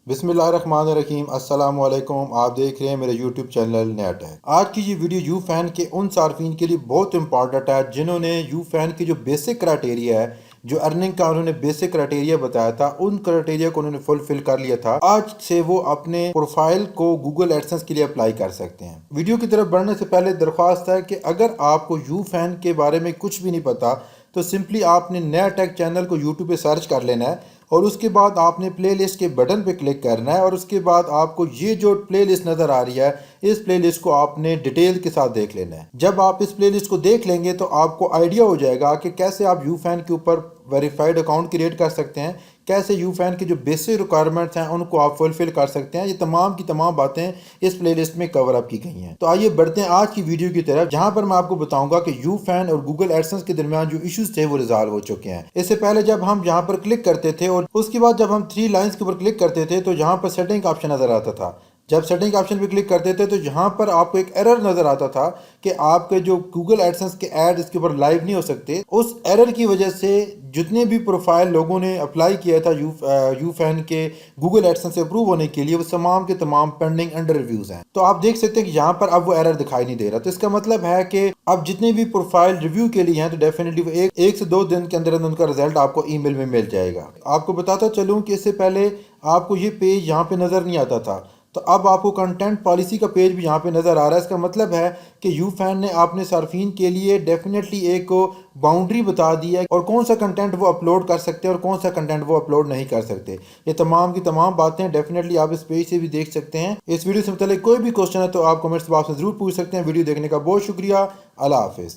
بسم اللہ الرحمن الرحیم، السلام علیکم۔ آپ دیکھ رہے ہیں میرے یوٹیوب چینل نیٹ ہے۔ آج کی یہ ویڈیو یو فین کے ان صارفین کے لیے بہت امپورٹنٹ ہے جنہوں نے یو فین کی جو بیسک کرائٹیریا ہے، جو ارننگ کا انہوں نے بیسک کرائٹیریا بتایا تھا، ان کرائٹیریا کو انہوں نے فلفل کر لیا تھا۔ آج سے وہ اپنے پروفائل کو گوگل ایڈسنس کے لیے اپلائی کر سکتے ہیں۔ ویڈیو کی طرف بڑھنے سے پہلے درخواست ہے کہ اگر آپ کو یو فین کے بارے میں کچھ بھی نہیں پتا تو سمپلی آپ نے نیا ٹیک چینل کو یوٹیوب پہ سرچ کر لینا ہے، اور اس کے بعد آپ نے پلے لسٹ کے بٹن پہ کلک کرنا ہے، اور اس کے بعد آپ کو یہ جو پلے لسٹ نظر آ رہی ہے، اس پلے لسٹ کو آپ نے ڈیٹیل کے ساتھ دیکھ لینا ہے۔ جب آپ اس پلے لسٹ کو دیکھ لیں گے تو آپ کو آئیڈیا ہو جائے گا کہ کیسے آپ یو فین کے اوپر ویریفائڈ اکاؤنٹ کریٹ کر سکتے ہیں، کیسے یو فین کے جو بیسک ریکوائرمنٹس ہیں ان کو آپ فلفل کر سکتے ہیں۔ یہ تمام کی تمام باتیں اس پلے لسٹ میں کور اپ کی گئی ہیں۔ تو آئیے بڑھتے ہیں آج کی ویڈیو کی طرف، جہاں پر میں آپ کو بتاؤں گا کہ یو فین اور گوگل ایڈسنس کے درمیان جو ایشوز تھے وہ ریزالو ہو چکے ہیں۔ اس سے پہلے جب ہم یہاں پر کلک کرتے تھے اور اس کے بعد جب ہم 3 لائنز کے اوپر کلک کرتے تھے تو یہاں پر سیٹنگ کا آپشن نظر آتا تھا۔ جب سیٹنگ آپشن پہ کلک کرتے تھے تو یہاں پر آپ کو ایک ایرر نظر آتا تھا کہ آپ کے جو گوگل ایڈسنس کے ایڈ اس کے اوپر لائیو نہیں ہو سکتے۔ اس ایرر کی وجہ سے جتنے بھی پروفائل لوگوں نے اپلائی کیا تھا یو فین کے گوگل ایڈسنس سے اپروو ہونے کے لیے، وہ تمام کے تمام پینڈنگ انڈر ریویوز ہیں۔ تو آپ دیکھ سکتے ہیں کہ یہاں پر اب وہ ایرر دکھائی نہیں دے رہا۔ تو اس کا مطلب ہے کہ اب جتنے بھی پروفائل ریویو کے لیے ہیں تو ڈیفینیٹلی وہ ایک سے 2 دن کے اندر ان کا رزلٹ آپ کو ای میل میں مل جائے گا۔ آپ کو بتاتا چلوں کہ اس سے پہلے آپ کو یہ پیج یہاں پہ نظر نہیں آتا تھا، تو اب آپ کو کنٹینٹ پالیسی کا پیج بھی یہاں پہ نظر آ رہا ہے۔ اس کا مطلب ہے کہ یو فین نے اپنے صارفین کے لیے ڈیفینیٹلی ایک باؤنڈری بتا دی ہے اور کون سا کنٹینٹ وہ اپلوڈ کر سکتے ہیں اور کون سا کنٹینٹ وہ اپلوڈ نہیں کر سکتے۔ یہ تمام کی تمام باتیں ڈیفینیٹلی آپ اس پیج سے بھی دیکھ سکتے ہیں۔ اس ویڈیو سے متعلق کوئی بھی کوشچن ہے تو آپ کمنٹس باکس میں ضرور پوچھ سکتے ہیں۔ ویڈیو دیکھنے کا بہت شکریہ۔ اللہ حافظ۔